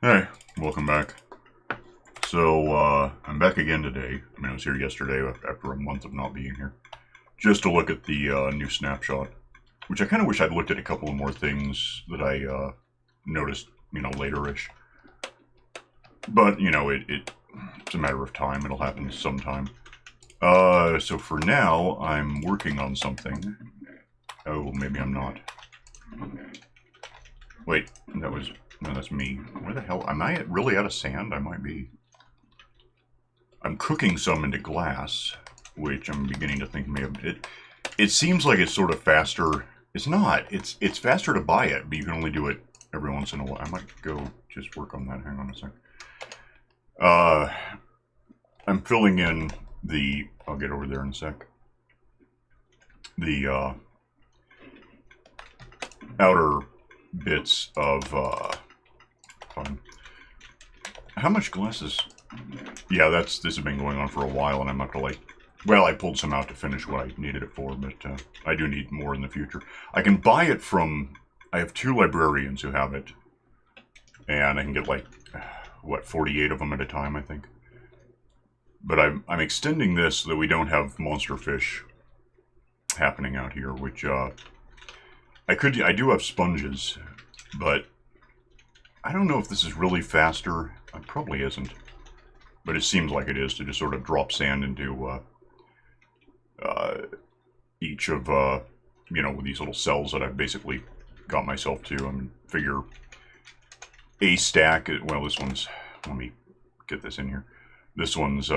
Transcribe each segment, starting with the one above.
Hey, welcome back. I'm back again today. I mean, I was here yesterday after a month of not being here. Just to look at the new snapshot, which I kind of wish I'd looked at a couple of more things that I noticed, later-ish. But, it's a matter of time. It'll happen sometime. So for now, I'm working on something. Oh, maybe I'm not. Wait, no, that's me. Where the hell, am I really out of sand? I might be. I'm cooking some into glass, which I'm beginning to think may have it. It seems like it's sort of faster. It's not. It's faster to buy it, but you can only do it every once in a while. I might go just work on that. Hang on a sec. Uh, I'm filling in the. I'll get over there in a sec. The outer bits of. Fine. How much glass is? Yeah, this has been going on for a while, and I'm up to like. Well, I pulled some out to finish what I needed it for, but I do need more in the future. I can buy it from. I have 2 librarians who have it, and I can get like, what, 48 of them at a time, I think. But I'm extending this so that we don't have monster fish happening out here, which I do have sponges, but I don't know if this is really faster. It probably isn't, but it seems like it is to just sort of drop sand into each of these little cells that I've basically got myself to. I mean, figure a stack. Well, this one's. Let me get this in here. This one's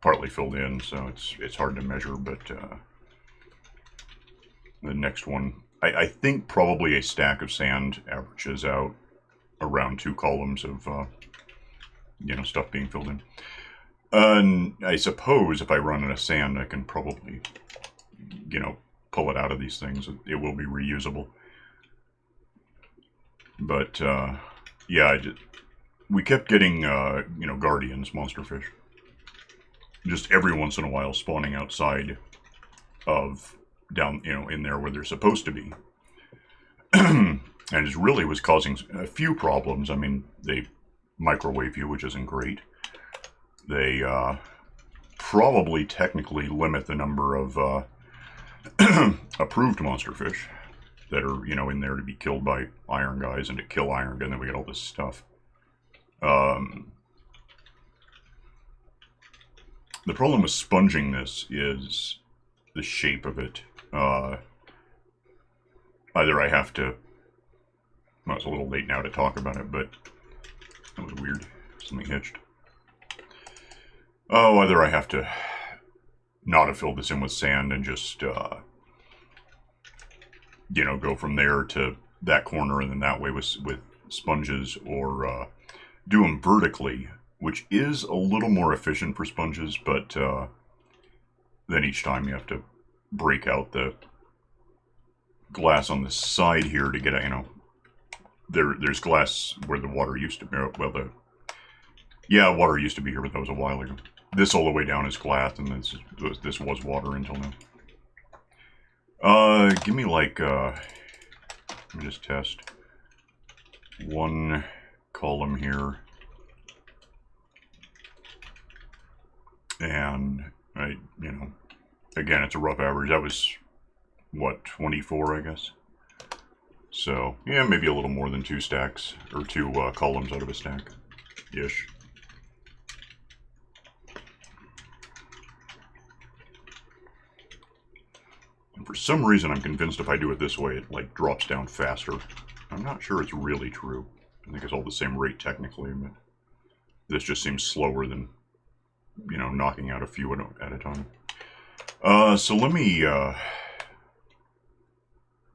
partly filled in, so it's hard to measure. But the next one, I think probably a stack of sand averages out around 2 columns of stuff being filled in. And I suppose if I run out of sand, I can probably pull it out of these things. It will be reusable. But yeah, we kept getting guardians, monster fish, just every once in a while spawning outside of down in there where they're supposed to be. And it really was causing a few problems. I mean, they microwave you, which isn't great. They probably technically limit the number of approved monster fish that are in there to be killed by iron guys and to kill iron, and then we get all this stuff. The problem with sponging this is the shape of it. Either I have to. Well, it's a little late now to talk about it, but that was weird. Something hitched. Oh, either I have to not have filled this in with sand and just, go from there to that corner and then that way with sponges, or do them vertically, which is a little more efficient for sponges, but then each time you have to break out the glass on the side here to get a, there's glass where the water used to be. Well, water used to be here, but that was a while ago. This all the way down is glass, and this was water until now. Give me like, let me just test. 1 column here. And, again, it's a rough average. That was, what, 24, I guess? So, yeah, maybe a little more than 2 stacks, or 2 columns out of a stack-ish. And for some reason, I'm convinced if I do it this way, it, like, drops down faster. I'm not sure it's really true. I think it's all the same rate technically, but this just seems slower than, knocking out a few at a time. So let me,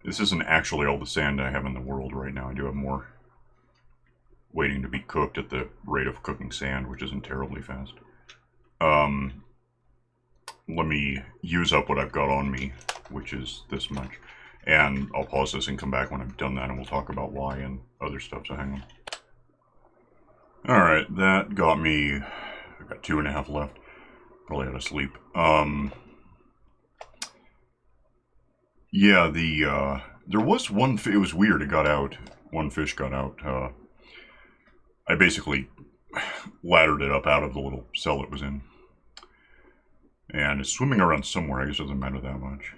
this isn't actually all the sand I have in the world right now. I do have more waiting to be cooked at the rate of cooking sand, which isn't terribly fast. Let me use up what I've got on me, which is this much. And I'll pause this and come back when I've done that, and we'll talk about why and other stuff, so hang on. Alright, that got me. I've got 2.5 left. Probably out of sleep. Yeah, there was one, it was weird, it got out. One fish got out. I basically laddered it up out of the little cell it was in. And it's swimming around somewhere. I guess it doesn't matter that much.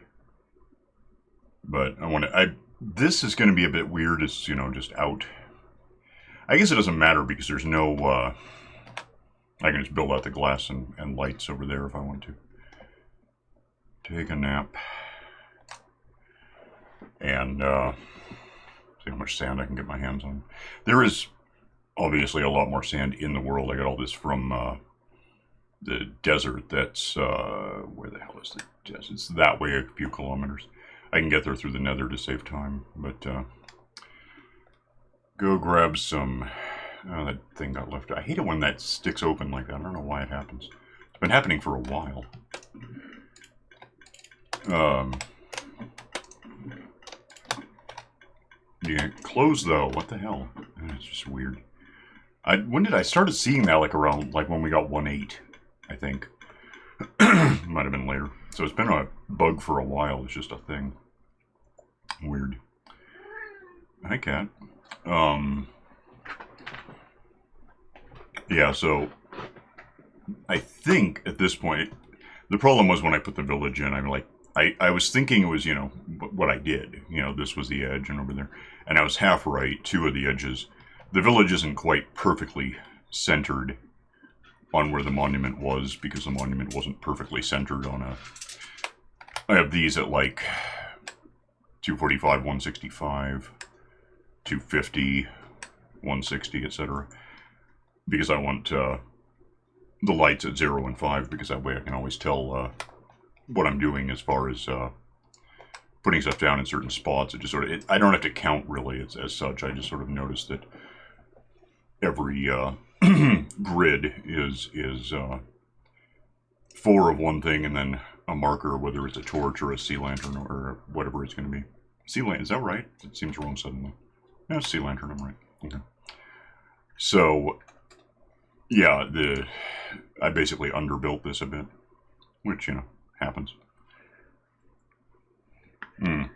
But I want to... This is going to be a bit weird. It's, you know, just out. I guess it doesn't matter because there's no... I can just build out the glass and lights over there if I want to. Take a nap. And see how much sand I can get my hands on. There is obviously a lot more sand in the world. I got all this from the desert. That's where the hell is the desert? It's that way a few kilometers. I can get there through the nether to save time, but go grab some. Oh, that thing got left. I hate it when that sticks open like that. I don't know why it happens. It's been happening for a while. Yeah, close though. What the hell? It's just weird. When did I started seeing that? Like around when we got 1.8, I think. Might have been later. So it's been a bug for a while. It's just a thing. Weird. Hi, cat. Yeah. So I think at this point, the problem was when I put the village in. I'm like. I was thinking it was, you know, what I did. You know, this was the edge and over there. And I was half right, 2 of the edges. The village isn't quite perfectly centered on where the monument was because the monument wasn't perfectly centered on a... I have these at like 245, 165, 250, 160, etc. Because I want the lights at 0 and 5 because that way I can always tell... what I'm doing as far as putting stuff down in certain spots. It just sort of, I don't have to count really as such. I just sort of notice that every grid is 4 of one thing and then a marker, whether it's a torch or a sea lantern or whatever it's going to be. Sea lantern, is that right? It seems wrong suddenly. No, sea lantern, I'm right. Okay. So, yeah, I basically underbuilt this a bit, which, you know, happens. And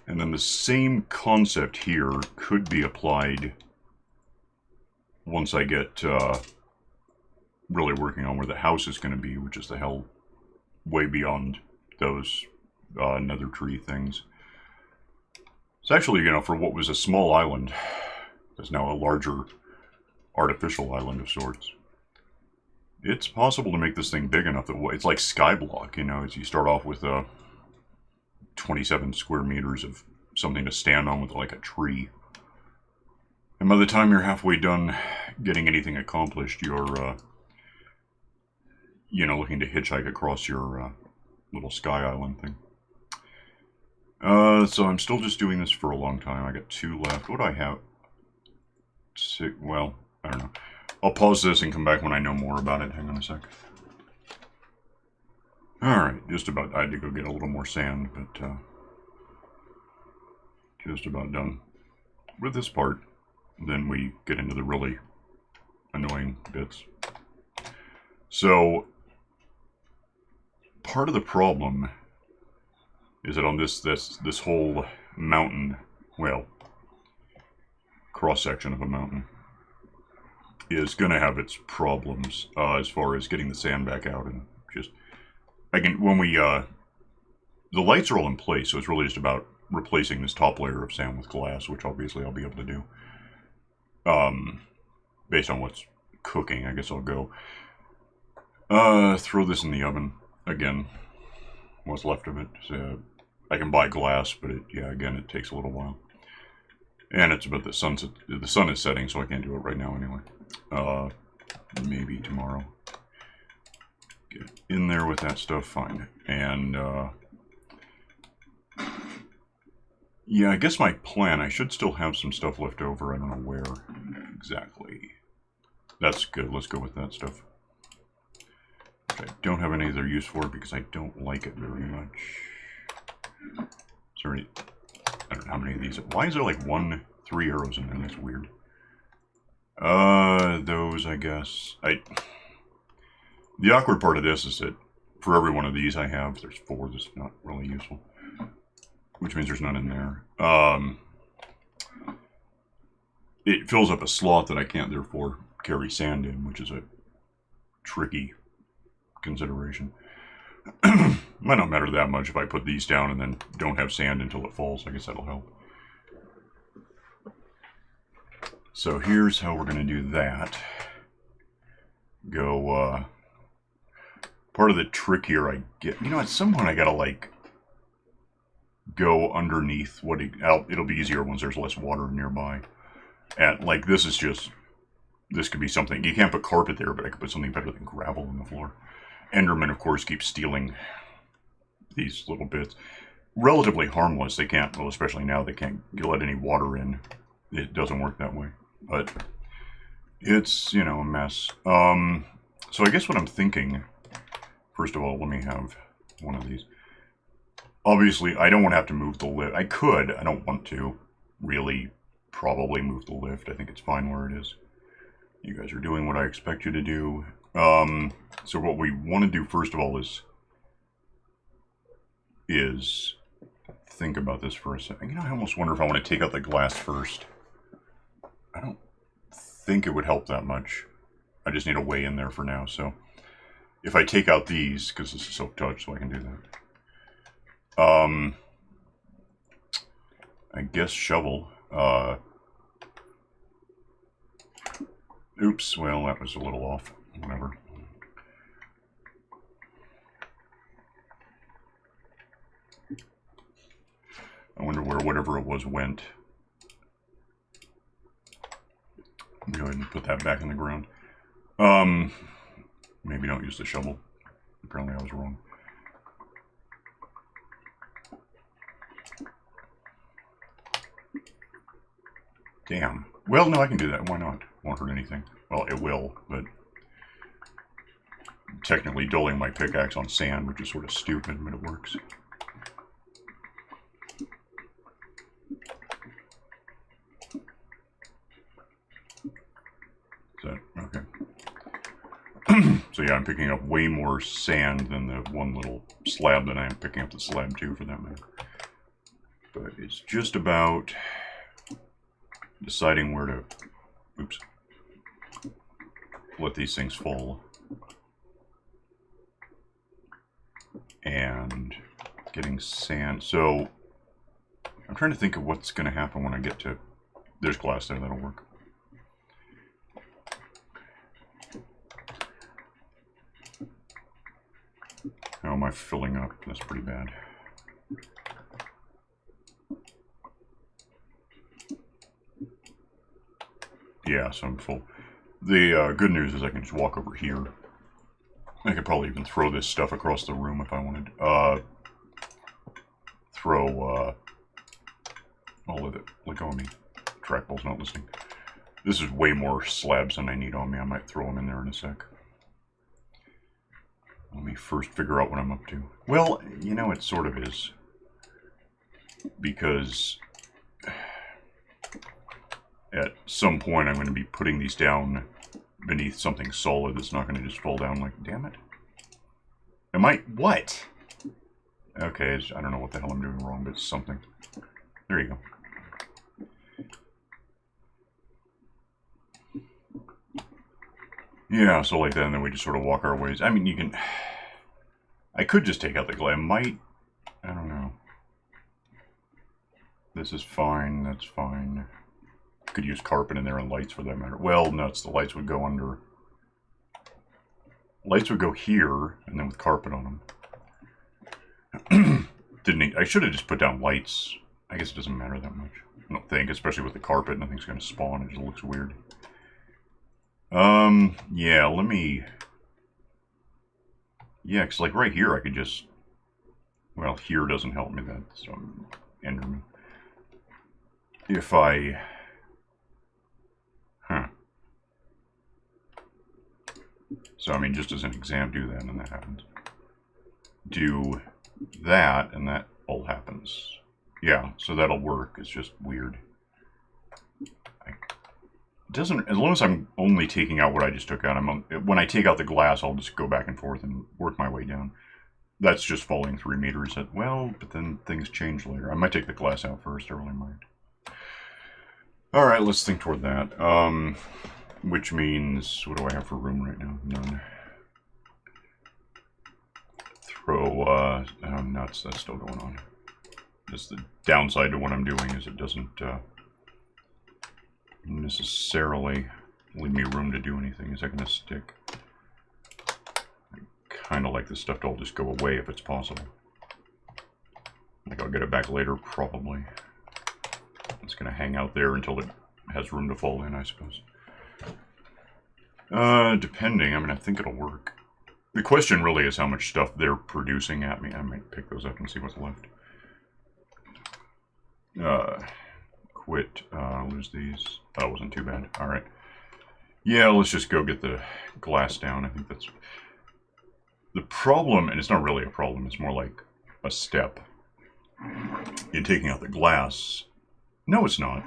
then the same concept here could be applied once I get really working on where the house is going to be, which is the hell way beyond those nether tree things. It's actually, you know, for what was a small island, there's now a larger artificial island of sorts. It's possible to make this thing big enough that it's like Skyblock, you know, as you start off with 27 square meters of something to stand on with like a tree. And by the time you're halfway done getting anything accomplished, you're, you know, looking to hitchhike across your little sky island thing. So I'm still just doing this for a long time. I got 2 left. What do I have? 6, well, I don't know. I'll pause this and come back when I know more about it. Hang on a sec. Alright, just about... I had to go get a little more sand, but just about done with this part. Then we get into the really annoying bits. So, part of the problem is that on this whole mountain, well, cross-section of a mountain, is going to have its problems as far as getting the sand back out and just... when we... the lights are all in place, so it's really just about replacing this top layer of sand with glass, which obviously I'll be able to do. Based on what's cooking, I guess I'll go. Throw this in the oven again. What's left of it. So I can buy glass, but again, it takes a little while. And it's about the sun is setting, so I can't do it right now anyway. Maybe tomorrow. Get in there with that stuff, fine. And, yeah, I guess my plan, I should still have some stuff left over. I don't know where exactly. That's good, let's go with that stuff. Which I don't have any other use for because I don't like it very much. Sorry, I don't know how many of these. Why is there like 3 arrows in there? That's weird. Those, I guess. The awkward part of this is that for every one of these I have, there's 4 that's not really useful. Which means there's none in there. it fills up a slot that I can't therefore carry sand in, which is a tricky consideration. Might not matter that much if I put these down and then don't have sand until it falls. I guess that'll help. So here's how we're going to do that. Go, part of the trick here I get, at some point I gotta, like, go underneath what it'll be easier once there's less water nearby. And, like, this could be something, you can't put carpet there, but I could put something better than gravel on the floor. Enderman, of course, keeps stealing these little bits. Relatively harmless, they can't, well, especially now, they can't let any water in. It doesn't work that way. But it's, a mess. So I guess what I'm thinking, first of all, let me have one of these. Obviously, I don't want to have to move the lift. I could, I don't want to really probably move the lift. I think it's fine where it is. You guys are doing what I expect you to do. So what we want to do first of all is think about this for a second. I almost wonder if I want to take out the glass first. I don't think it would help that much. I just need a way in there for now. So if I take out these, because this is silk touch, so I can do that. I guess shovel. Oops, well, that was a little off. Whatever. I wonder where whatever it was went. Go ahead and put that back in the ground. Maybe don't use the shovel. Apparently I was wrong. Damn. Well, no, I can do that. Why not? Won't hurt anything. Well, it will, but I'm technically doling my pickaxe on sand, which is sort of stupid, but it works. Is that okay? So yeah, I'm picking up way more sand than the one little slab that I am picking up the slab too, for that matter. But it's just about deciding where to, oops, let these things fall. And getting sand. So I'm trying to think of what's going to happen when I get to, there's glass there, that'll work. How am I filling up? That's pretty bad. Yeah, so I'm full. The good news is I can just walk over here. I could probably even throw this stuff across the room if I wanted. Throw, all of it. Let go of me. Trackball's not listening. This is way more slabs than I need on me. I might throw them in there in a sec. Let me first figure out what I'm up to. Well, it sort of is. Because at some point I'm going to be putting these down beneath something solid that's not going to just fall down like, damn it. Am I, what? Okay, I don't know what the hell I'm doing wrong, but it's something. There you go. Yeah, so like that, and then we just sort of walk our ways. I mean, you can, I could just take out the glass. I don't know. This is fine, that's fine. Could use carpet in there and lights for that matter. Well, nuts, the lights would go under. Lights would go here, and then with carpet on them. I should have just put down lights. I guess it doesn't matter that much. I don't think, especially with the carpet, nothing's going to spawn, it just looks weird. Yeah, let me... Yeah, because like right here I could just... Well, here doesn't help me then, so I'm Enderman. If I... Huh. So, I mean, just as an example, do that, and that happens. Do that, and that all happens. Yeah, so that'll work. It's just weird. It doesn't, as long as I'm only taking out what I just took out, when I take out the glass, I'll just go back and forth and work my way down. That's just falling 3 meters. Well, but then things change later. I might take the glass out first, I really might. Alright, let's think toward that. Which means, what do I have for room right now? None. Throw, oh nuts, that's still going on. That's the downside to what I'm doing, is it doesn't, necessarily leave me room to do anything. Is that going to stick? I kind of like this stuff to all just go away if it's possible. Like, I'll get it back later, probably. It's going to hang out there until it has room to fall in, I suppose. Depending. I mean, I think it'll work. The question really is how much stuff they're producing at me. I might pick those up and see what's left. Quit. Lose these. That wasn't too bad. Alright. Yeah, let's just go get the glass down. I think that's... The problem, and it's not really a problem, it's more like a step in taking out the glass. No, it's not.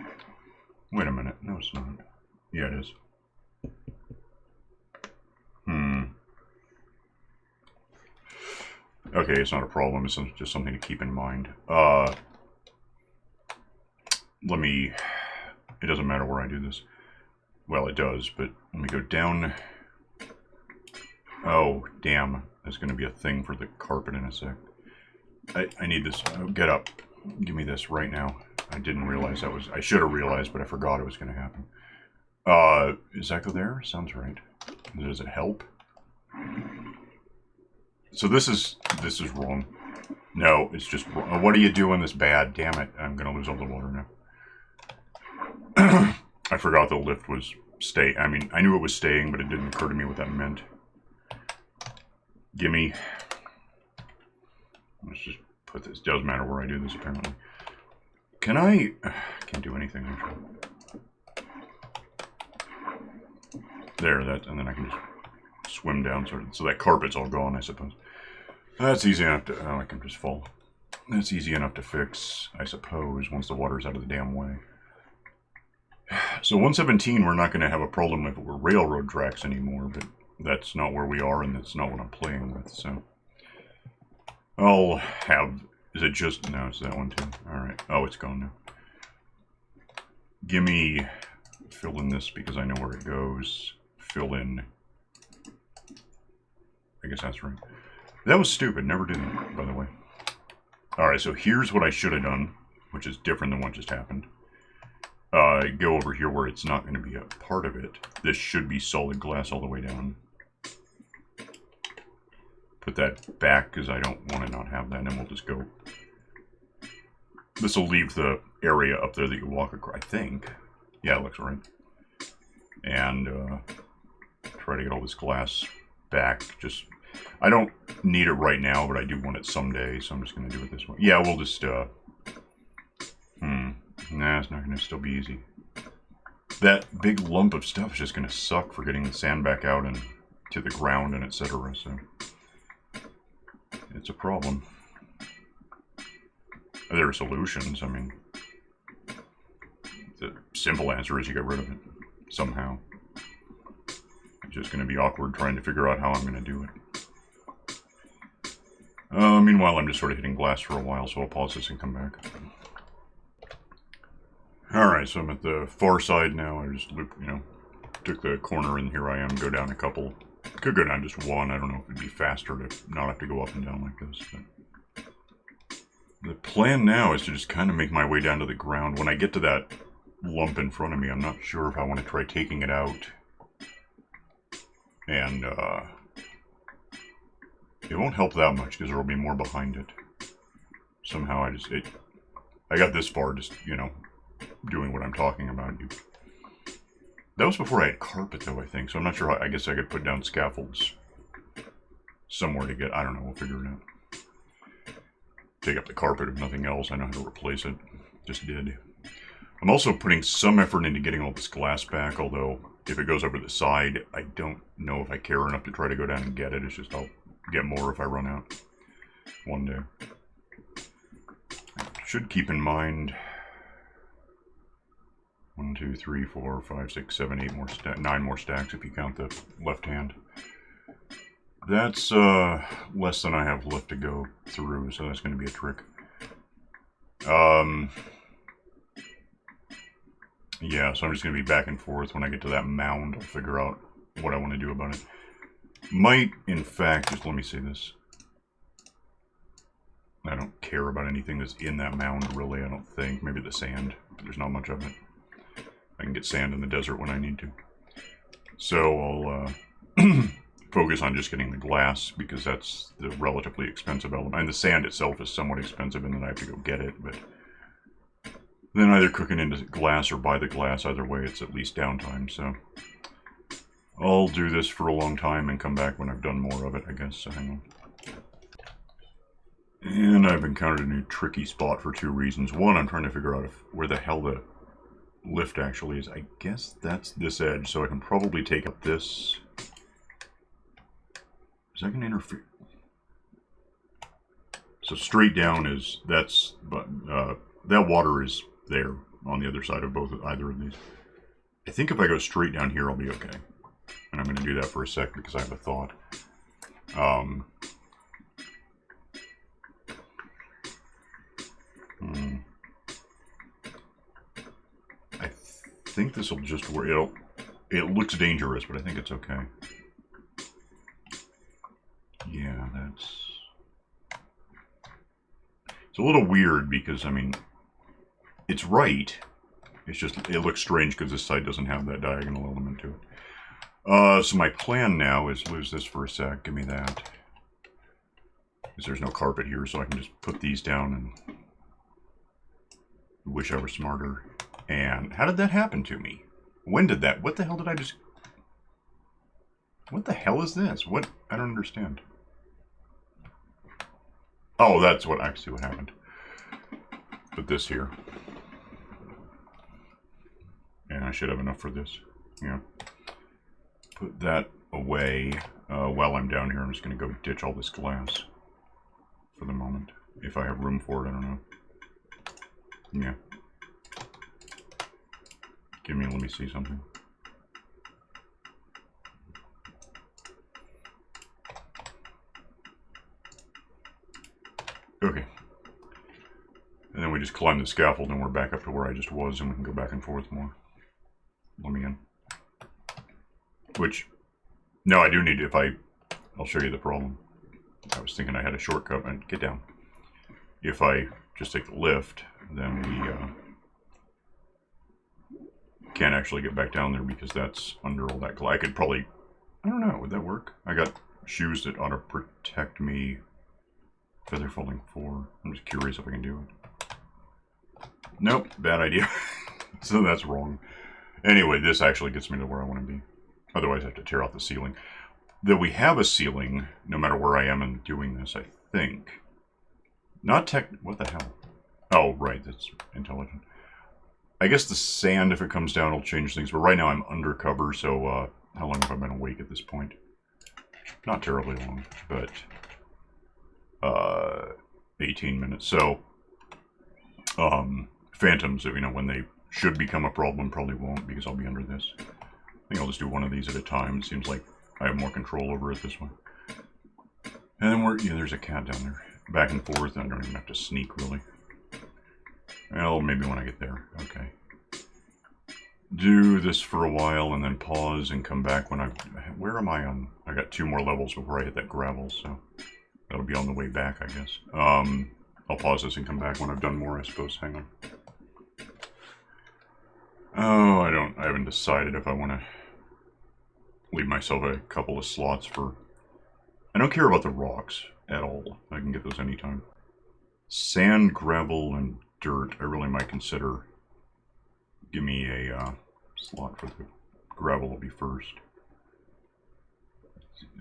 Wait a minute. No, it's not. Yeah, it is. Okay, it's not a problem. It's just something to keep in mind. Let me... It doesn't matter where I do this. Well, it does, but let me go down. Oh, damn. That's going to be a thing for the carpet in a sec. I need this. Oh, get up. Give me this right now. I didn't realize that was... I should have realized, but I forgot it was going to happen. Does that go there? Sounds right. Does it help? So this is wrong. No, it's just wrong. What are you doing this bad? Damn it. I'm going to lose all the water now. I forgot the lift was stay. I mean, I knew it was staying, but it didn't occur to me what that meant. Gimme. Let's just put this. Doesn't matter where I do this, apparently. Can I... can't do anything, actually. There, that, and then I can just swim down, so that carpet's all gone, I suppose. That's easy enough to... Oh, I can just fall. That's easy enough to fix, I suppose, once the water's out of the damn way. So 117, we're not going to have a problem if it were railroad tracks anymore, but that's not where we are, and that's not what I'm playing with, so... I'll have... Is it just... No, it's that one too. Alright. Oh, it's gone now. Gimme... Fill in this because I know where it goes. Fill in... I guess that's right. That was stupid. Never did it, by the way. Alright, so here's what I should have done, which is different than what just happened. Go over here where it's not going to be a part of it. This should be solid glass all the way down. Put that back because I don't want to not have that, and then we'll just go. This will leave the area up there that you walk across, I think. Yeah, it looks right. And try to get all this glass back. Just, I don't need it right now, but I do want it someday, so I'm just going to do it this way. Yeah, we'll just, Nah, it's not going to still be easy. That big lump of stuff is just going to suck for getting the sand back out and to the ground and etc. So it's a problem. There are solutions. I mean, the simple answer is you get rid of it somehow. It's just going to be awkward trying to figure out how I'm going to do it. Meanwhile, I'm just sort of hitting glass for a while, so I'll pause this and come back. Alright, so I'm at the far side now. I just loop, took the corner and here I am, go down a couple. Could go down just one. I don't know if it'd be faster to not have to go up and down like this. But the plan now is to just kind of make my way down to the ground. When I get to that lump in front of me, I'm not sure if I want to try taking it out. And, it won't help that much because there will be more behind it. Somehow I got this far just, doing what I'm talking about. That was before I had carpet, though, I think. So I'm not sure how... I guess I could put down scaffolds somewhere to get... I don't know. We'll figure it out. Take up the carpet, if nothing else. I know how to replace it. Just did. I'm also putting some effort into getting all this glass back, although if it goes over the side, I don't know if I care enough to try to go down and get it. It's just I'll get more if I run out one day. Should keep in mind... 1, 2, 3, 4, 5, 6, 7, 8 more 9 more stacks if you count the left hand. That's less than I have left to go through, so that's going to be a trick. Yeah, so I'm just going to be back and forth. When I get to that mound, I'll figure out what I want to do about it. Might, in fact, just let me see this. I don't care about anything that's in that mound, really, I don't think. Maybe the sand. There's not much of it. I can get sand in the desert when I need to. So I'll focus on just getting the glass, because that's the relatively expensive element. And the sand itself is somewhat expensive, and then I have to go get it, but then either cook it into glass or buy the glass. Either way, it's at least downtime, so I'll do this for a long time and come back when I've done more of it, I guess. So hang on. And I've encountered a new tricky spot for two reasons. One, I'm trying to figure out where the hell the lift actually is. I guess that's this edge, so I can probably take up this. Is that going to interfere? So straight down is, that's, but that water is there on the other side of either of these. I think if I go straight down here, I'll be okay. And I'm going to do that for a sec because I have a thought. I think this will just work. It looks dangerous, but I think it's okay. Yeah, it's a little weird because, I mean, it's right. It's just, it looks strange because this side doesn't have that diagonal element to it. So my plan now is lose this for a sec. Give me that. Because there's no carpet here, so I can just put these down and wish I were smarter. And how did that happen to me? When did that? What the hell did I just... What the hell is this? What? I don't understand. Oh, that's what actually what happened. Put this here. And I should have enough for this. Yeah. Put that away. While I'm down here, I'm just going to go ditch all this glass. For the moment. If I have room for it, I don't know. Yeah. Let me see something. Okay. And then we just climb the scaffold and we're back up to where I just was, and we can go back and forth more. Let me in. Which, no, I do need to, I'll show you the problem. I was thinking I had a shortcut, and get down. If I just take the lift, then we can't actually get back down there because that's under all that glass. I could probably, I don't know, would that work? I got shoes that ought to protect me. Feather falling 4. I'm just curious if I can do it. Nope, bad idea. So that's wrong. Anyway, this actually gets me to where I want to be. Otherwise I have to tear out the ceiling. That we have a ceiling, no matter where I am in doing this, I think. Not what the hell? Oh, right, that's intelligent. I guess the sand, if it comes down, will change things. But right now I'm undercover, so how long have I been awake at this point? Not terribly long, but 18 minutes. So, phantoms, you know, when they should become a problem, probably won't, because I'll be under this. I think I'll just do one of these at a time. It seems like I have more control over it this way. And then yeah, there's a cat down there. Back and forth, and I don't even have to sneak, really. Well, maybe when I get there. Okay. Do this for a while, and then pause and come back when where am I on? I got 2 more levels before I hit that gravel, so that'll be on the way back, I guess. I'll pause this and come back when I've done more, I suppose. Hang on. Oh, I haven't decided if I want to leave myself a couple of slots for... I don't care about the rocks at all. I can get those anytime. Sand, gravel, and dirt, I really might consider. Give me a slot for the gravel will be first.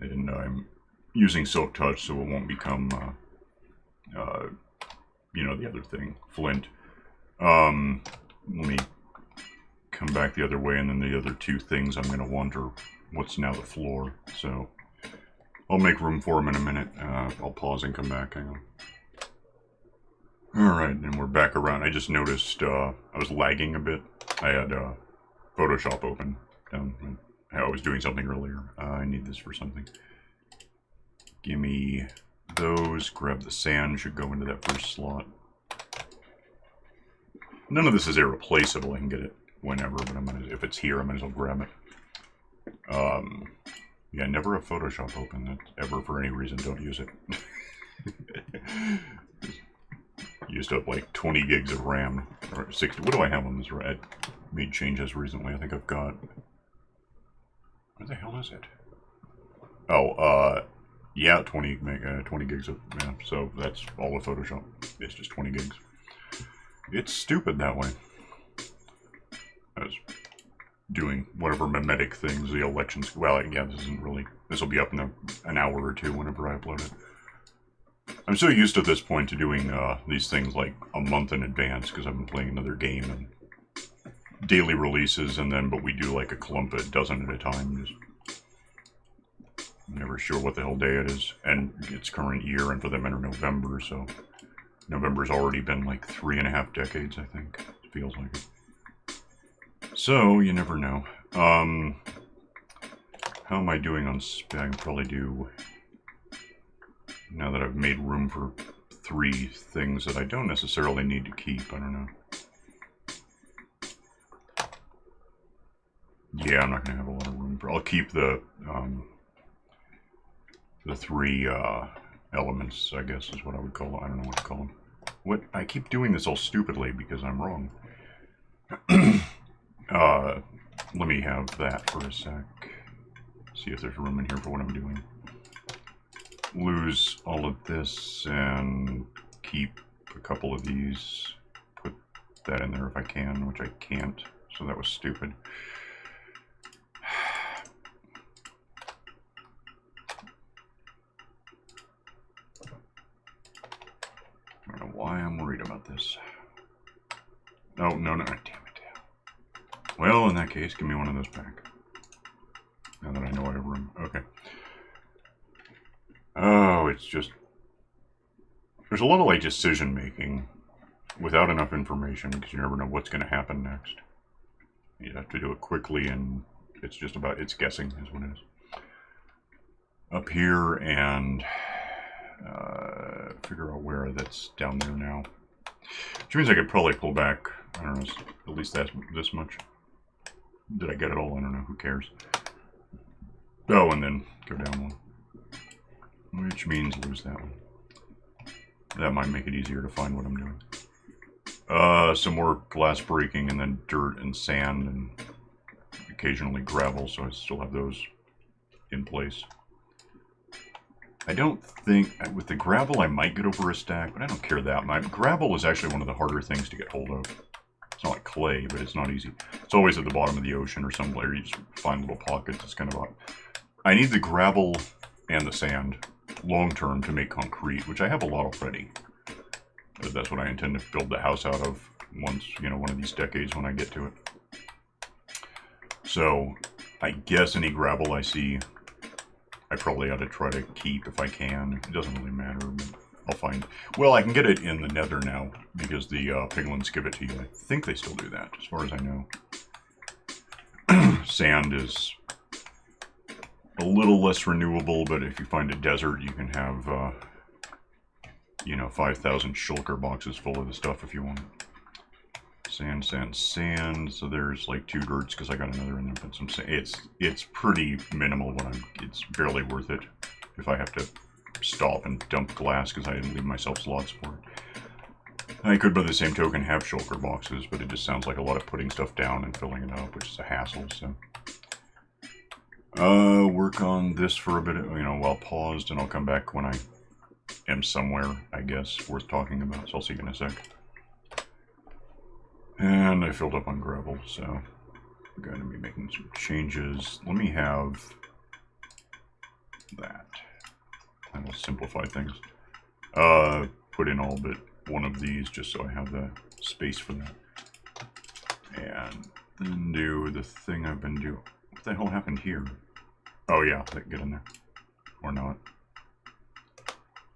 And I'm using Silk Touch, so it won't become, you know, the other thing, flint. Let me come back the other way, and then the other 2 things I'm going to want are what's now the floor. So I'll make room for them in a minute. I'll pause and come back. Hang on. Alright, and we're back around. I just noticed I was lagging a bit. I had Photoshop open. I was doing something earlier. I need this for something. Give me those. Grab the sand. Should go into that first slot. None of this is irreplaceable. I can get it whenever, but if it's here, I might as well grab it. Yeah, never have Photoshop open. Ever for any reason, don't use it. Used up like 20 gigs of RAM, or 60. What do I have on this? I made changes recently. I think I've got. Where the hell is it? Oh, yeah, 20 gigs of. Yeah, so that's all of Photoshop. It's just 20 gigs. It's stupid that way. I was doing whatever mimetic things, the elections. Well, yeah, this isn't really. This will be up in an hour or two whenever I upload it. I'm so used at this point to doing these things like a month in advance because I've been playing another game and daily releases, but we do like a clump, a dozen at a time. Just never sure what the hell day it is, and it's current year, and for that matter, November. So November's already been like 3.5 decades, I think. It feels like it. So you never know. How am I doing on spec? I can probably do. Now that I've made room for 3 things that I don't necessarily need to keep, I don't know. Yeah, I'm not going to have a lot of room for... I'll keep the 3 elements, I guess is what I would call them. I don't know what to call them. I keep doing this all stupidly because I'm wrong. Let me have that for a sec. See if there's room in here for what I'm doing. Lose all of this and keep a couple of these. Put that in there if I can, which I can't, so that was stupid. I don't know why I'm worried about this. Oh, no, damn it. Well, in that case, give me one of those back. Now that I know I have room. Okay. Oh, it's just... There's a lot of, like, decision-making without enough information, because you never know what's going to happen next. You have to do it quickly, and it's just about... It's guessing, is what it is. Up here, and... figure out where that's down there now. Which means I could probably pull back, I don't know, at least this much. Did I get it all? I don't know, who cares. Oh, and then go down one. Which means lose that one. That might make it easier to find what I'm doing. Some more glass breaking, and then dirt and sand, and occasionally gravel, so I still have those in place. I don't think, with the gravel I might get over a stack, but I don't care that much. Gravel is actually one of the harder things to get hold of. It's not like clay, but it's not easy. It's always at the bottom of the ocean or somewhere. You just find little pockets. It's kind of odd. I need the gravel and the sand long-term to make concrete, which I have a lot already. But that's what I intend to build the house out of once, you know, one of these decades when I get to it. So, I guess any gravel I see, I probably ought to try to keep if I can. It doesn't really matter, but I'll find... Well, I can get it in the nether now, because the piglins give it to you. I think they still do that, as far as I know. Sand is a little less renewable, but if you find a desert, you can have, you know, 5,000 shulker boxes full of the stuff if you want. Sand, sand, sand. So there's like 2 dirts, because I got another in there. But some sand. It's pretty minimal when it's barely worth it if I have to stop and dump glass because I didn't leave myself slots for it. I could, by the same token, have shulker boxes, but it just sounds like a lot of putting stuff down and filling it up, which is a hassle, so... work on this for a bit, you know, while paused, and I'll come back when I am somewhere, I guess, worth talking about, so I'll see you in a sec. And I filled up on gravel, so I'm going to be making some changes. Let me have that. That'll simplify things. Put in all but one of these just so I have the space for that. And then do the thing I've been doing. What the hell happened here? Oh yeah, get in there. Or not.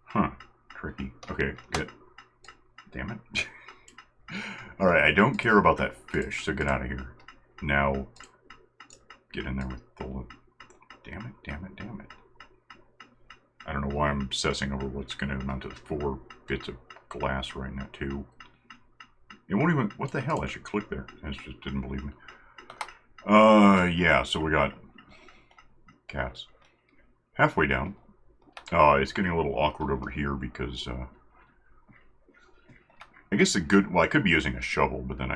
Huh. Tricky. Okay, good. Damn it. Alright, I don't care about that fish, so get out of here. Now, get in there with the... Damn it, damn it, damn it. I don't know why I'm obsessing over what's going to amount to 4 bits of glass right now, 2. It won't even... What the hell? I should click there. It just didn't believe me. Yeah, so we got cats. Halfway down. It's getting a little awkward over here because, I guess well, I could be using a shovel, but then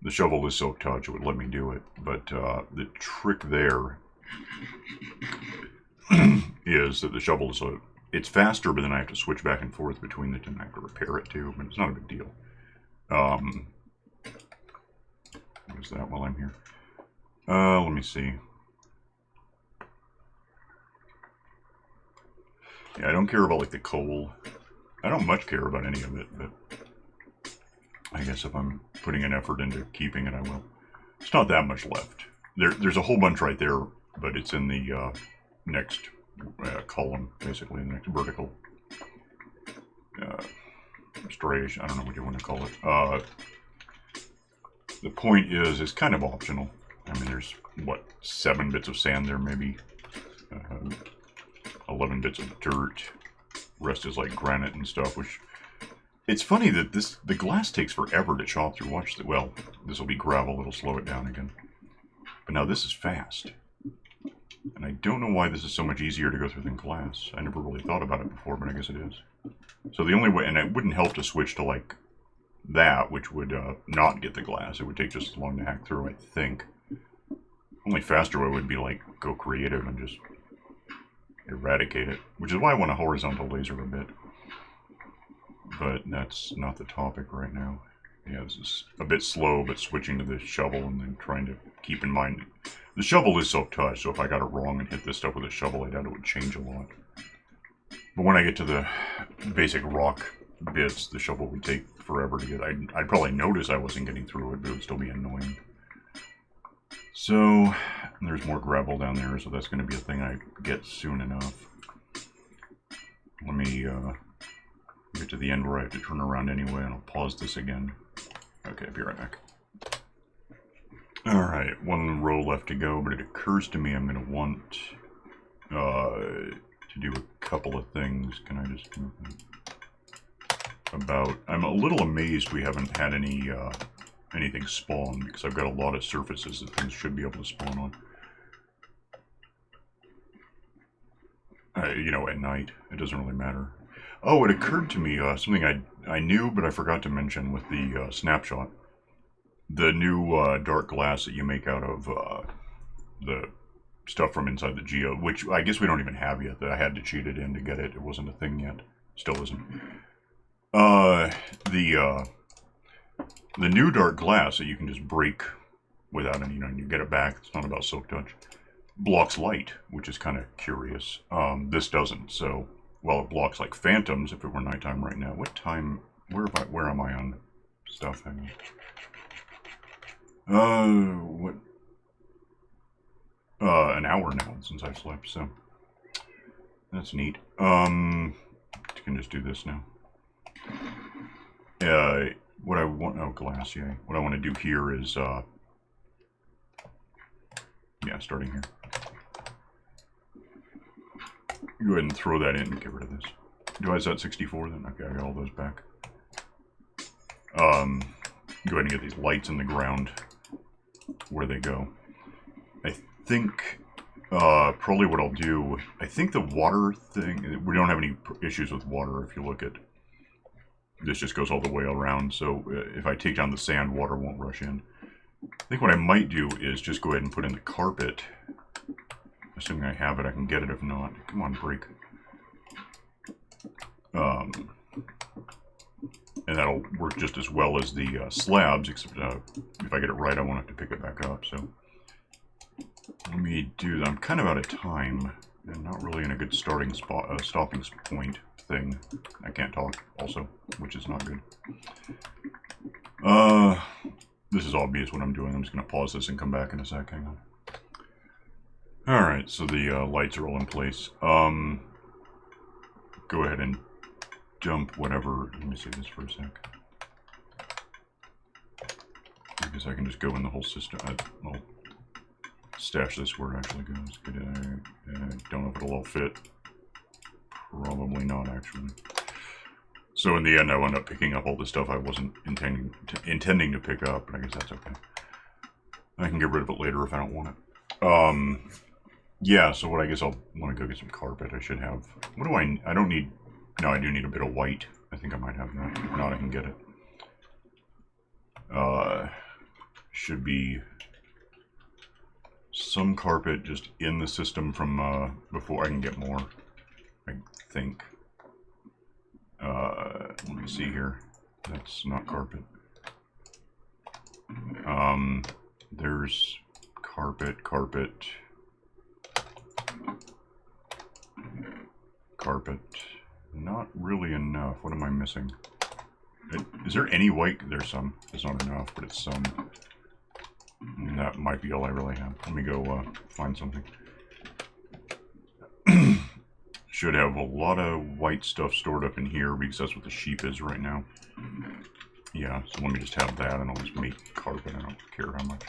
the shovel is soft touch, it would let me do it. But, the trick there is that the shovel is it's faster, but then I have to switch back and forth between the two, and I have to repair it too, but it's not a big deal. What is that while I'm here? Let me see. Yeah, I don't care about, like, the coal. I don't much care about any of it, but I guess if I'm putting an effort into keeping it, I will. It's not that much left. There's a whole bunch right there, but it's in the next column, basically, the next vertical striation. I don't know what you want to call it. The point is, it's kind of optional. I mean, there's, what, 7 bits of sand there, maybe. 11 bits of dirt. Rest is like granite and stuff, which... It's funny that the glass takes forever to chop through. Watch the... Well, this will be gravel. It'll slow it down again. But now this is fast. And I don't know why this is so much easier to go through than glass. I never really thought about it before, but I guess it is. So the only way... And it wouldn't help to switch to, like, that, which would not get the glass. It would take just as long to hack through, I think. Only faster way would be, like, go creative and just eradicate it. Which is why I want a horizontal laser a bit. But that's not the topic right now. Yeah, this is a bit slow, but switching to the shovel and then trying to keep in mind... The shovel is soft-touch, so if I got it wrong and hit this stuff with a shovel, I doubt it would change a lot. But when I get to the basic rock bits, the shovel would take forever to get... I'd probably notice I wasn't getting through it, but it would still be annoying. So, there's more gravel down there, so that's going to be a thing I get soon enough. Let me get to the end where I have to turn around anyway, and I'll pause this again. Okay, I'll be right back. Alright, one row left to go, but it occurs to me I'm going to want to do a couple of things. Can I just move about... I'm a little amazed we haven't had any anything spawn, because I've got a lot of surfaces that things should be able to spawn on. You know, at night. It doesn't really matter. Oh, it occurred to me something I knew, but I forgot to mention with the snapshot. The new dark glass that you make out of the stuff from inside the Geo, which I guess we don't even have yet. That I had to cheat it in to get it. It wasn't a thing yet. Still isn't. The new dark glass that you can just break without any, and you get it back. It's not about silk touch. Blocks light, which is kind of curious. This doesn't. So, well, it blocks like phantoms if it were nighttime right now. What time? Where am I on stuff? Hang on. What? An hour now since I slept, so that's neat. You can just do this now. What I want, oh, glass, yeah. What I want to do here is, yeah, starting here. Go ahead and throw that in and get rid of this. Do I set 64 then? Okay, I got all those back. Go ahead and get these lights in the ground where they go. I think probably what I'll do, I think the water thing, we don't have any issues with water if you look at, this just goes all the way around, so if I take down the sand, water won't rush in. I think what I might do is just go ahead and put in the carpet. Assuming I have it, I can get it. If not, come on, break. And that'll work just as well as the slabs, except if I get it right, I won't have to pick it back up. So let me do that. I'm kind of out of time, and not really in a good starting spot, stopping point thing. I can't talk, also, which is not good. This is obvious what I'm doing. I'm just going to pause this and come back in a sec. Hang on. Alright, so the lights are all in place. Go ahead and dump whatever. Let me see this for a sec. I guess I can just go in the whole system. I'll stash this where it actually goes. But I don't know if it'll all fit. Probably not, actually. So in the end, I wound up picking up all the stuff I wasn't intending to pick up, but I guess that's okay. I can get rid of it later if I don't want it. Yeah, so what I guess I'll want to go get some carpet. I should have... What do I don't need... No, I do need a bit of white. I think I might have that. If not, I can get it. Should be some carpet just in the system from before. I can get more, I think. Let me see here. That's not carpet. There's carpet. Not really enough. What am I missing? Is there any white? There's some. There's not enough, but it's some. And that might be all I really have. Let me go find something. Should have a lot of white stuff stored up in here because that's what the sheep is right now. Yeah, so let me just have that and I'll just make carpet. I don't care how much.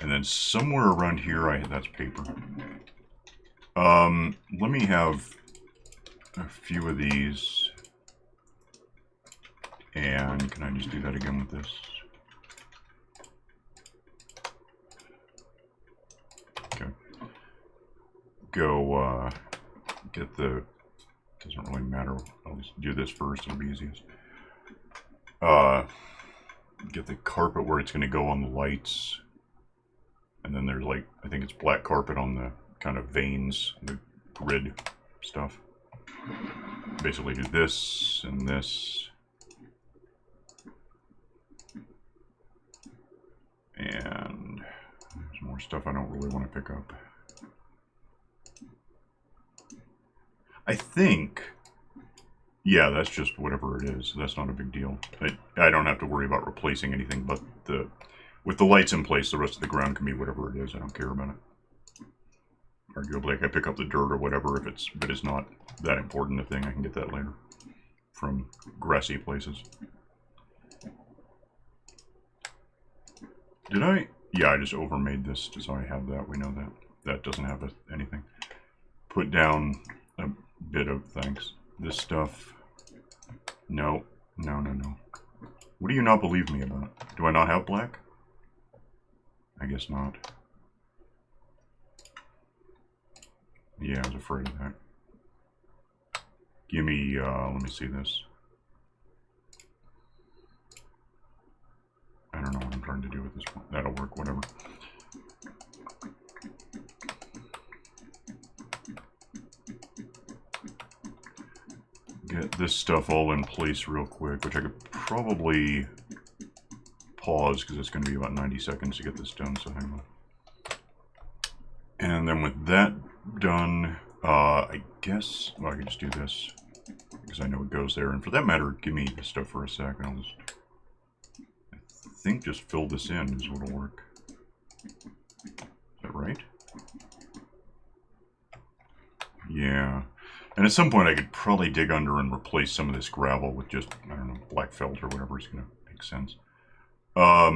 And then somewhere around here, that's paper. Let me have a few of these. And can I just do that again with this? Okay. Go, get the... Doesn't really matter. I'll just do this first. It'll be easiest. Get the carpet where it's going to go on the lights. And then there's like, I think it's black carpet on the kind of veins, the grid stuff. Basically do this and this. And there's more stuff I don't really want to pick up. I think, yeah, that's just whatever it is. That's not a big deal. I don't have to worry about replacing anything, but with the lights in place, the rest of the ground can be whatever it is. I don't care about it. Arguably, I pick up the dirt or whatever if it's not that important a thing. I can get that later from grassy places. Did I? Yeah, I just overmade this, so I have that. We know that. That doesn't have anything. Put down a bit of, thanks. This stuff. No. What do you not believe me about? Do I not have black? I guess not. Yeah, I was afraid of that. Give me, let me see this. I don't know what I'm trying to do with this one. That'll work, whatever. Get this stuff all in place real quick, which I could probably pause because it's going to be about 90 seconds to get this done, so hang on. And then with that done, I guess, well, I can just do this because I know it goes there. And for that matter, give me this stuff for a sec and I'll just, I think just fill this in is what'll work. Is that right? Yeah. And at some point I could probably dig under and replace some of this gravel with just, I don't know, black felt or whatever is going to make sense. How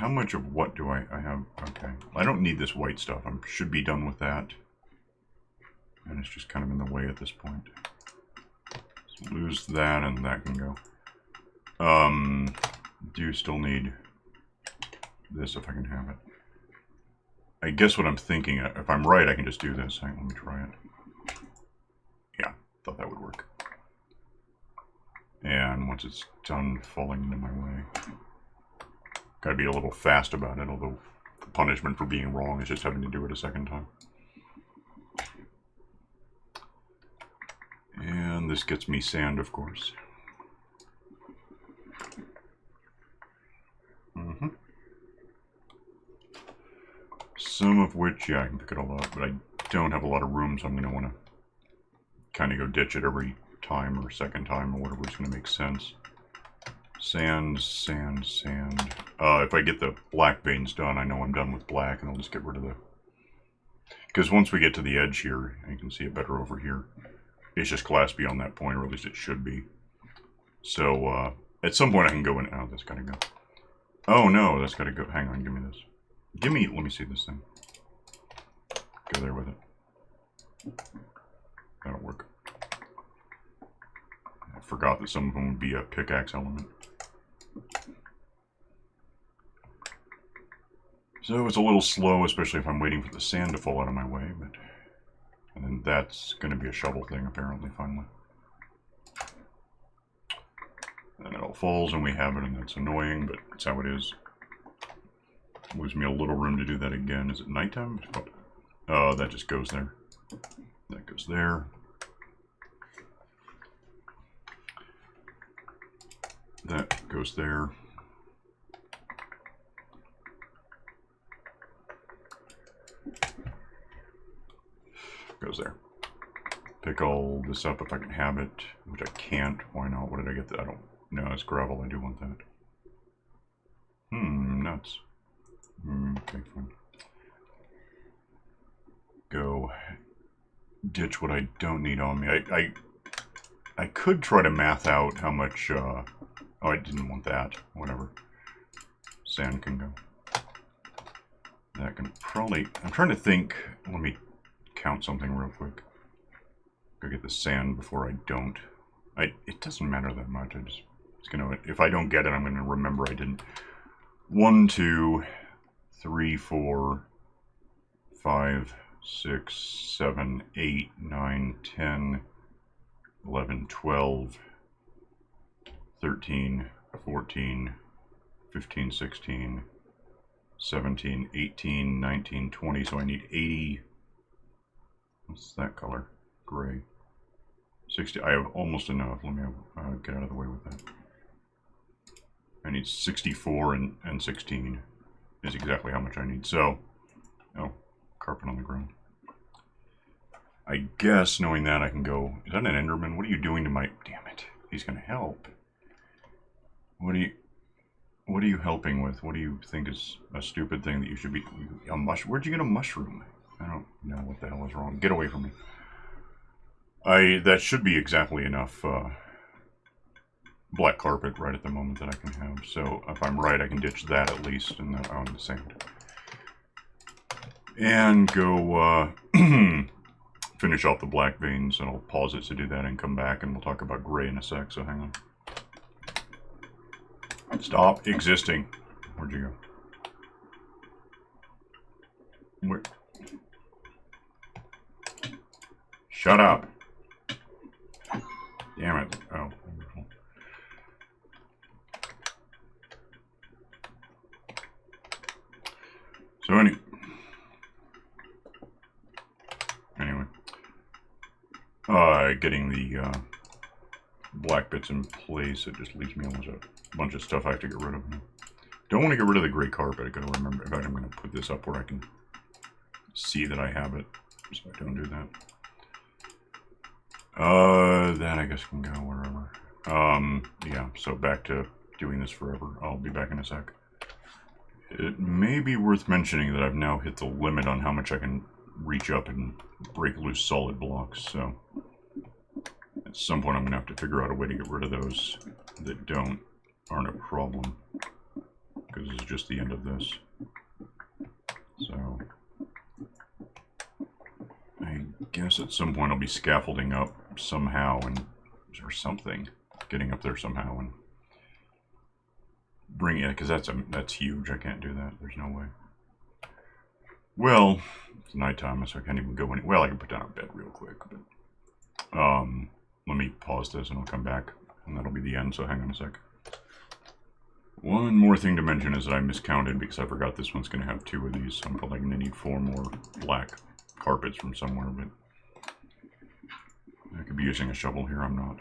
much of what do I have? Okay. I don't need this white stuff. I should be done with that. And it's just kind of in the way at this point. So lose that and that can go. Do still need this if I can have it. I guess what I'm thinking, if I'm right, I can just do this. Let me try it. Yeah, thought that would work. And once it's done falling into my way, gotta be a little fast about it, although the punishment for being wrong is just having to do it a second time. And this gets me sand, of course. Some of which, yeah, I can pick it all up, but I don't have a lot of room, so I'm going to want to kind of go ditch it every time or second time or whatever is going to make sense. Sand. If I get the black veins done, I know I'm done with black, and I'll just get rid of the... Because once we get to the edge here, you can see it better over here. It's just glass beyond that point, or at least it should be. So, at some point I can go in... Oh, that's got to go. Oh, no, that's got to go... Hang on, give me this. Let me see this thing. Go there with it. That'll work. forgot that some of them would be a pickaxe element. So it's a little slow, especially if I'm waiting for the sand to fall out of my way, but... And then that's going to be a shovel thing, apparently, finally. And it all falls, and we have it, and that's annoying, but that's how it is. Leaves me a little room to do that again. Is it nighttime? Oh, that just goes there. That goes there. That goes there. Goes there. Pick all this up if I can have it, which I can't. Why not? What did I get? I don't know. It's gravel. I do want that. Nuts. Okay, fine. Go ditch what I don't need on me. I could try to math out how much. Oh, I didn't want that. Whatever. Sand can go. That can probably. I'm trying to think. Let me count something real quick. Go get the sand before I don't. It doesn't matter that much. It's gonna. If I don't get it, I'm gonna remember I didn't. 1, 2, 3, 4, 5, 6, 7, 8, 9, 10, 11, 12, 13, 14, 15, 16, 17, 18, 19, 20. So I need 80. What's that color? Gray. 60. I have almost enough. Let me get out of the way with that. I need 64 and 16 is exactly how much I need. So, oh, carpet on the ground. I guess knowing that I can go. Is that an Enderman? What are you doing to my? Damn it! He's gonna help. What are you helping with? What do you think is a stupid thing that you should be? A mush? Where'd you get a mushroom? I don't know what the hell is wrong. Get away from me. That should be exactly enough black carpet right at the moment that I can have. So if I'm right, I can ditch that at least and then on the sand. And go finish off the black veins, and I'll pause it to do that and come back, and we'll talk about gray in a sec, so hang on. Stop existing. Where'd you go? Where? Shut up. Damn it. Oh, wonderful. So anyway, getting the black bits in place, it just leaves me almost a bunch of stuff I have to get rid of. Don't want to get rid of the gray carpet. I gotta remember. In fact, I'm going to put this up where I can see that I have it, so I don't do that. That I guess can go wherever. Yeah, so back to doing this forever. I'll be back in a sec. It may be worth mentioning that I've now hit the limit on how much I can reach up and break loose solid blocks, so at some point I'm going to have to figure out a way to get rid of those that aren't a problem, because this is just the end of this. So I guess at some point I'll be scaffolding up somehow, or something, getting up there somehow and bring it, because that's huge. I can't do that. There's no way. Well, it's nighttime, so I can't even go any. Well, I can put down a bed real quick, but let me pause this and I'll come back, and that'll be the end. So hang on a sec. One more thing to mention is that I miscounted because I forgot this one's going to have 2 of these. So I'm probably going to need 4 more black carpets from somewhere, but I could be using a shovel here. I'm not.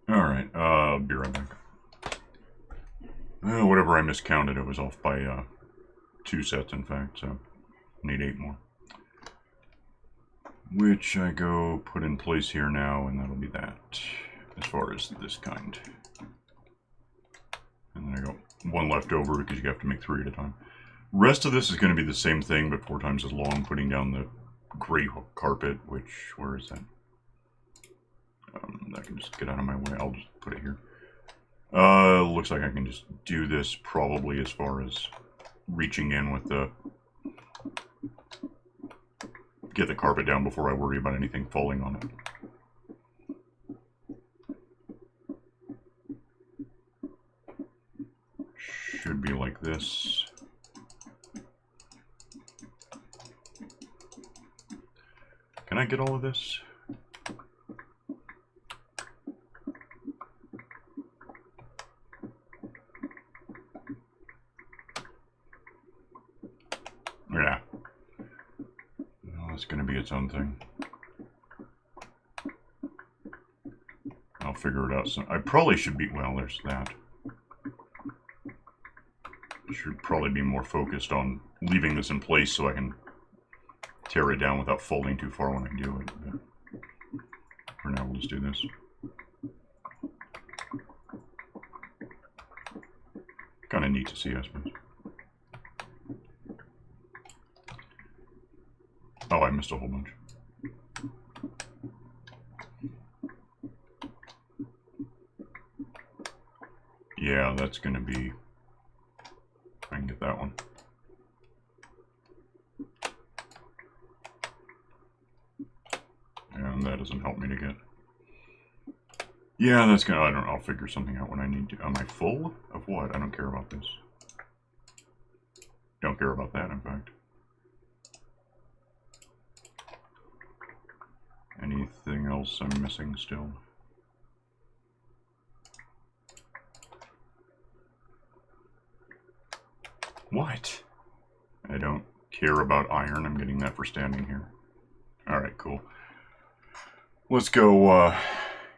Alright, I'll be right back. Whatever I miscounted, it was off by 2 sets, in fact, so I need 8 more. Which I go put in place here now, and that'll be that, as far as this kind. And then I got 1 left over, because you have to make 3 at a time. Rest of this is going to be the same thing, but 4 times as long, putting down the gray carpet, which, where is that? I can just get out of my way. I'll just put it here. Looks like I can just do this probably as far as reaching in with the get the carpet down before I worry about anything falling on it. Should be like this. Can I get all of this? Yeah. No, it's going to be its own thing. I'll figure it out soon. I probably should be... Well, there's that. Should probably be more focused on leaving this in place so I can tear it down without folding too far when I do it. But for now, we'll just do this. Kind of neat to see, I suppose. Oh, I missed a whole bunch. Yeah, that's going to be... I can get that one. And that doesn't help me to get... Yeah, that's gonna... I don't know, I'll figure something out when I need to. Am I full of what? I don't care about this. Don't care about that, in fact. Anything else I'm missing still? What? I don't care about iron. I'm getting that for standing here. Alright, cool. Let's go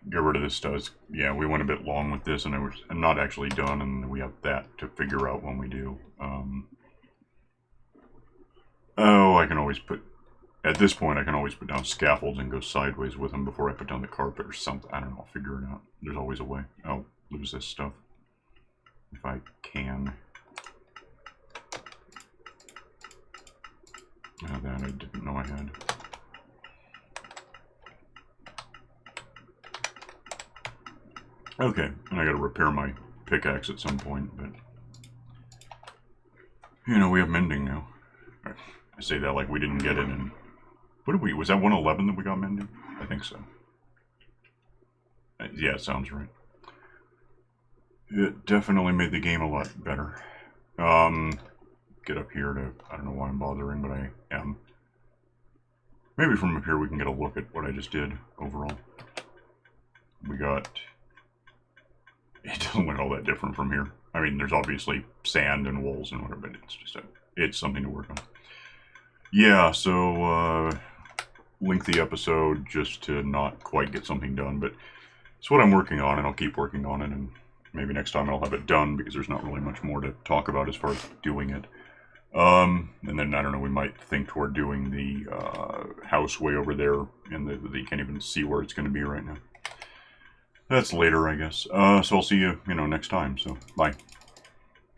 get rid of this stuff. Yeah, we went a bit long with this, and I'm not actually done, and we have that to figure out when we do. Oh, I can always put... At this point, I can always put down scaffolds and go sideways with them before I put down the carpet or something. I don't know, I'll figure it out. There's always a way. I'll lose this stuff. If I can. Oh, that I didn't know I had. Okay, and I gotta repair my pickaxe at some point, but... You know, we have mending now. I say that like we didn't get it in... What did we... Was that 111 that we got mending? I think so. Yeah, it sounds right. It definitely made the game a lot better. Get up here to... I don't know why I'm bothering, but I am. Maybe from up here we can get a look at what I just did overall. We got... It doesn't look all that different from here. I mean, there's obviously sand and walls and whatever, but it's just it's something to work on. Yeah, so lengthy episode just to not quite get something done, but it's what I'm working on, and I'll keep working on it, and maybe next time I'll have it done because there's not really much more to talk about as far as doing it. And then, I don't know, we might think toward doing the house way over there, and you can't even see where it's going to be right now. That's later, I guess. So I'll see you, next time, so bye.